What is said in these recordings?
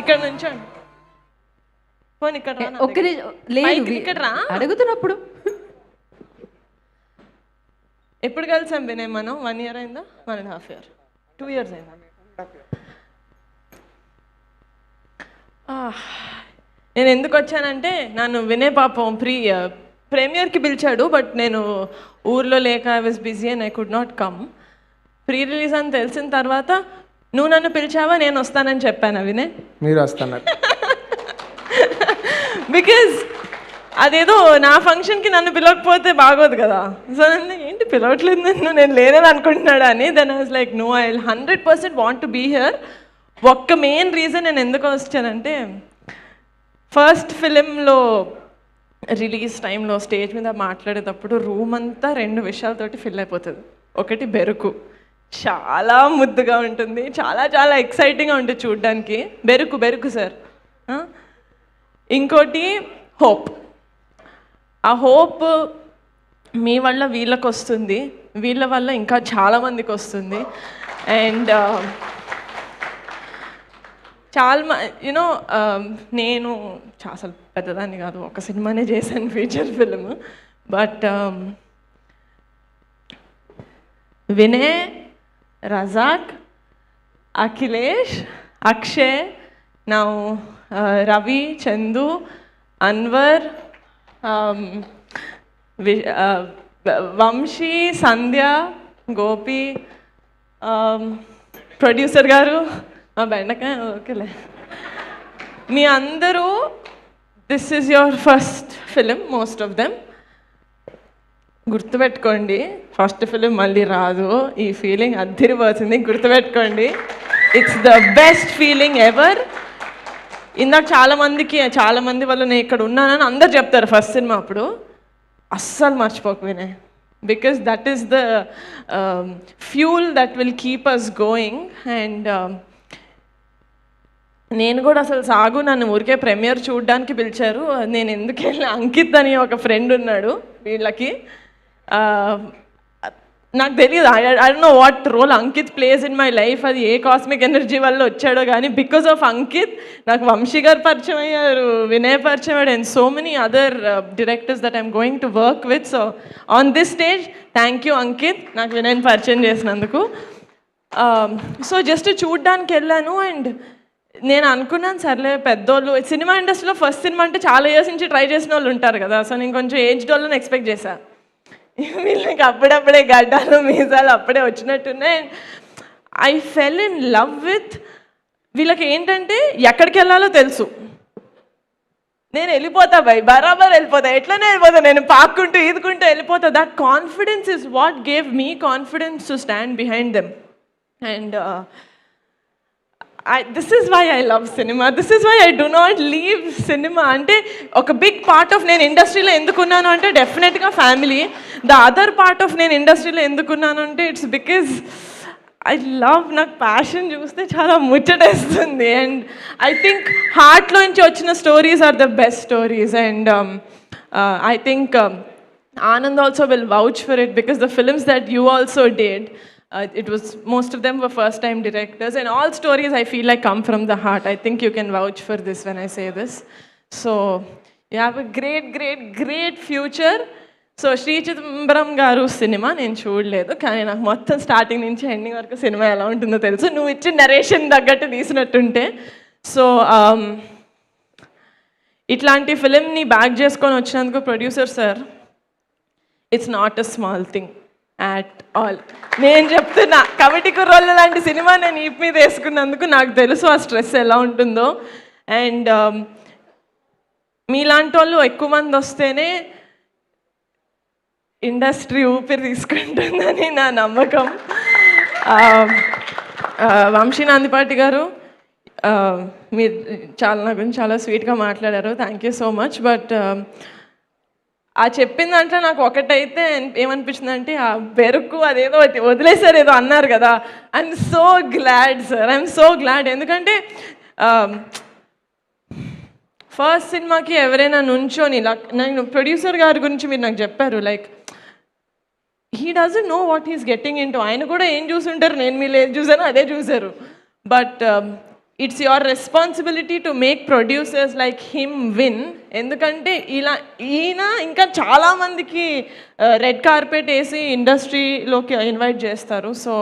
ఇక్కడ నుంచోండి. ఫోన్ ఇక్కడ రా, నా ఒక్కరి దగ్గర. లేదు పైకి ఇక్కడ రా. అడుగుతున్నప్పుడు ఎప్పుడు కలిసాం వినయ్ మనం? 1 year అయిందా? 1.5 year, 2 years అయిందా? నేను ఎందుకు వచ్చానంటే, నన్ను వినయ్ పాపం ప్రీమియర్కి పిలిచాడు, బట్ నేను ఊర్లో లేక I was busy and I could not come. Pre release అని తెలిసిన తర్వాత నువ్వు నన్ను పిలిచావా, నేను వస్తానని చెప్పాను వినయ్. మీరు వస్తున్నారు బికాజ్ అదేదో నా ఫంక్షన్కి నన్ను పిలవకపోతే బాగోదు కదా. సో నన్ను ఏంటి పిలవట్లేదు, నేను లేనని అనుకుంటున్నాడు అని. Then I was like no, I 100% want to be here. ఒక్క మెయిన్ రీజన్ నేను ఎందుకు వచ్చానంటే, ఫస్ట్ ఫిలింలో రిలీజ్ టైంలో స్టేజ్ మీద మాట్లాడేటప్పుడు రూమ్ అంతా 2 విషయాలతోటి ఫిల్ అయిపోతుంది. ఒకటి బెరుకు, చాలా ముద్దుగా ఉంటుంది, చాలా చాలా ఎక్సైటింగ్గా ఉంటుంది చూడడానికి. బెరుకు సార్. ఇంకోటి హోప్. ఆ హోప్ మీ వల్ల వీళ్ళకి వస్తుంది, వీళ్ళ వల్ల ఇంకా చాలామందికి వస్తుంది. అండ్ చాలా యూనో నేను అసలు పెద్దదాన్ని కాదు, ఒక సినిమానే చేశాను feature film. But Vinay, Razak, Akhilesh, Akshay, నా రవి, చందు, అన్వర్, వంశీ, సంధ్య, గోపి, ప్రొడ్యూసర్ గారు, మా బెండకాయ, ఓకేలే, మీ అందరూ this is your first film, most of them. గుర్తుపెట్టుకోండి, ఫస్ట్ ఫిలిం మళ్ళీ రాదు. ఈ ఫీలింగ్ అద్దిరిపోతుంది, గుర్తుపెట్టుకోండి. It's the best feeling ever. ఇందాక చాలామంది వల్ల నేను ఇక్కడ ఉన్నానని అందరు చెప్తారు ఫస్ట్ సినిమా అప్పుడు. అస్సలు మర్చిపోకు Vinay, because that is the fuel that will keep us going. And నేను కూడా అసలు నన్ను ఊరికే ప్రీమియర్ చూడడానికి పిలిచారు. నేను ఎందుకు వెళ్ళి, అంకిత్ అని ఒక ఫ్రెండ్ ఉన్నాడు వీళ్ళకి, నాకు తెలియదు, I don't know what role Ankit plays in my life. అది ఏ కాస్మిక్ ఎనర్జీ వల్ల వచ్చాడో కానీ బికాస్ ఆఫ్ అంకిత్ నాకు వంశీ గారు పరిచయం అయ్యారు, వినయ్ పరిచయం అయ్యాడు, and so many other directors that I'm going to work with. So on this stage thank you Ankit, నాకు వినయ్ని పరిచయం చేసినందుకు. సో జస్ట్ చూడ్డానికి వెళ్ళాను. అండ్ నేను అనుకున్నాను, సర్లే పెద్దోళ్ళు సినిమా ఇండస్ట్రీలో ఫస్ట్ సినిమా అంటే చాలా ఇయర్స్ నుంచి ట్రై చేసిన వాళ్ళు ఉంటారు కదా. సో నేను కొంచెం ఏజ్డ్ వాళ్ళని ఎక్స్పెక్ట్ చేశాను. వీళ్ళకి అప్పుడప్పుడే గడ్డాలు మీసాలు అప్పుడే వచ్చినట్టున్నాయి. I fell in love with వీళ్ళకి. ఏంటంటే ఎక్కడికి వెళ్ళాలో తెలుసు, నేను వెళ్ళిపోతా బరాబర్ వెళ్ళిపోతా, ఎట్లనే వెళ్ళిపోతా, నేను పాక్కుంటూ ఈదుకుంటూ వెళ్ళిపోతా. That confidence is what gave me confidence to stand behind them. And this is why I love cinema. This is why I do not leave cinema. అంటే ఒక బిగ్ పార్ట్ ఆఫ్ నేను ఇండస్ట్రీలో ఎందుకున్నాను అంటే డెఫినెట్గా family. The other part of నేను ఇండస్ట్రీలో ఎందుకున్నాను అంటే ఇట్స్ బికాజ్ ఐ లవ్, నాకు ప్యాషన్ చూస్తే చాలా ముచ్చటేస్తుంది. అండ్ ఐ థింక్ హార్ట్లోంచి వచ్చిన stories are the best stories. And I think Anand also will vouch for it because the films that you also did, it was, most of them were first time directors, and all stories I feel like come from the heart. I think you can vouch for this when I say this. So you have a great future. So Shri Chidambaram గారు cinema నేను చూడలేదు, కానీ నాకు మొత్తం starting నుంచి ending వరకు cinema ఎలా ఉంటుందో తెలుసు, నువ్వు ఇచ్చిన నరేషన్ తగ్గట్టు తీసినట్టుంటే. సో ఇట్లాంటి ఫిలింని బ్యాక్ చేసుకొని వచ్చినందుకు producer sir, it's not a small thing at all. నేను చెప్తున్నా, కమిటీ కుర్రోళ్ళు లాంటి సినిమా నేను ఈప్ మీద వేసుకున్నందుకు నాకు తెలుసు ఆ స్ట్రెస్ ఎలా ఉంటుందో. అండ్ మీలాంటి వాళ్ళు ఎక్కువ మంది వస్తేనే ఇండస్ట్రీ ఊపిరి తీసుకుంటుందని నా నమ్మకం. వంశీ నందిపాటి గారు, మీరు నా గురించి చాలా స్వీట్గా మాట్లాడారు, thank you so much. But ఆ చెప్పిన దాంట్లో నాకు ఒకటైతే ఏమనిపించింది అంటే, ఆ బెరుకు అదేదో వదిలేసారు ఏదో అన్నారు కదా. I'm so glad sir, I'm so glad. ఎందుకంటే ఫస్ట్ సినిమాకి ఎవరైనా నుంచోని, నేను ప్రొడ్యూసర్ గారి గురించి మీరు నాకు చెప్పారు, like he doesn't know what he's getting in to. ఆయన కూడా ఏం చూసుంటారు, నేను మీరు ఏం చూసానో అదే చూసారు. But it's your responsibility to make producers like him win. ఎందుకంటే ఈయన ఇంకా చాలామందికి రెడ్ కార్పెట్ వేసి ఇండస్ట్రీలోకి ఇన్వైట్ చేస్తారు. So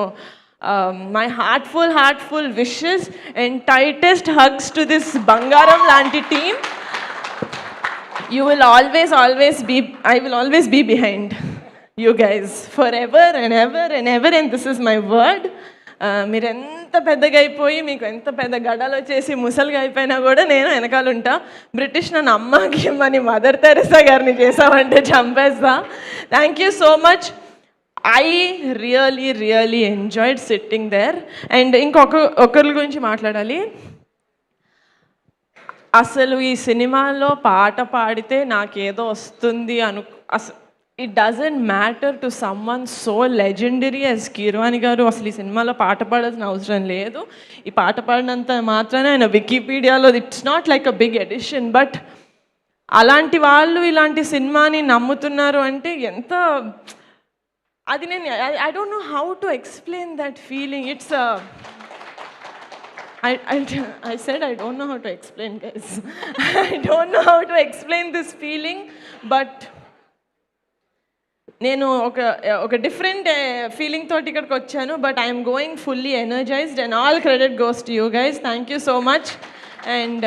my heartful wishes and tightest hugs to this బంగారం లాంటి team. You will always be, I will always be behind you guys forever and ever and ever, and this is my word. మీరు ఎంత పెద్దగా అయిపోయి మీకు ఎంత పెద్ద గడలు వచ్చేసి ముసలిగా అయిపోయినా కూడా నేను వెనకాల ఉంటా. బ్రిటిష్ నన్ను అమ్మకి మని మదర్ తెరెసా గారిని చేసామంటే చంపేస్తా. Thank you so much. I really enjoyed sitting there. And ఒకరి గురించి మాట్లాడాలి. అసలు ఈ సినిమాలో పాట పాడితే నాకేదో వస్తుంది it doesn't matter to someone so legendary as Keeravani గారు. అసలు ఈ సినిమాలో పాట పాడాల్సిన అవసరం లేదు. ఈ పాట పాడినంత మాత్రాన ఆయన వికీపీడియాలో it's not like a big edition. But అలాంటి వాళ్ళు ఇలాంటి సినిమాని నమ్ముతున్నారు అంటే ఎంత అది నేను I don't know how to explain that feeling. It's I said I don't know how to explain, guys. I don't know how to explain this feeling, but నేను ఒక డిఫరెంట్ ఫీలింగ్ తోటి ఇక్కడికి వచ్చాను. But I'm going fully energised and all credit goes to you guys. Thank you so much. And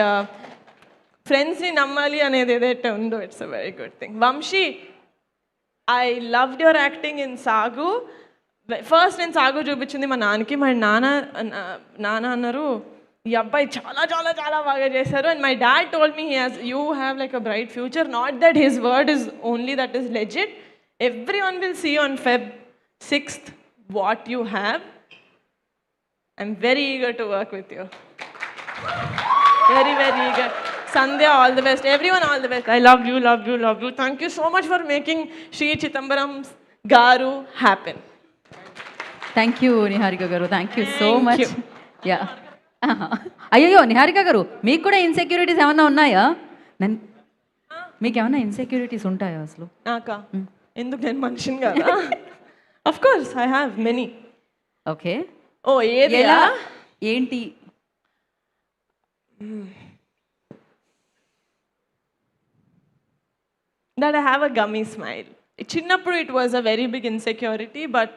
ఫ్రెండ్స్ని నమ్మాలి అనేది ఏదైతే ఉందో it's a very good thing. Vamsi, I loved your acting in Saagu. First నేను సాగు చూపించింది మా నాన్నకి. మా నాన్న అన్నారు ఈ అబ్బాయి చాలా బాగా చేశారు. And my dad told me you have like a bright future. Not that his word is only that is legit. Everyone will see on Feb 6th what you have. I'm very eager to work with you. Very eager. Sandhya, all the best. Everyone, all the best. I love you. Thank you so much for making Sri Chithambaram Garu happen. Thank you Niharika garu. Thank you so much. Yeah, అయ్యో నిహారిక గారు, మీకు కూడా insecurities ఏమన్నా ఉన్నాయా? మీకు ఏమన్నా insecurities ఉంటాయా అసలు? నాకా? ఎందుకు, నేను మనిషిని కదా. Of course I have many. Okay. ఓ ఏది ఏంటి? that I have a gummy smile. చిన్నప్పుడు it was a very big insecurity, but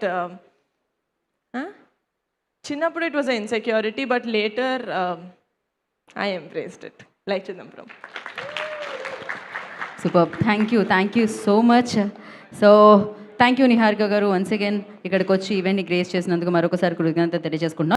చిన్నప్పుడు it was an insecurity, but later I embraced it. Like Chidambaram. Superb. Thank you so much. So thank you Niharika garu. Once again ఇక్కడికి వచ్చి ఈవెంట్ని grace చేసినందుకు మరొకసారి కృతజ్ఞత తెలియజేసుకుంటున్నాం.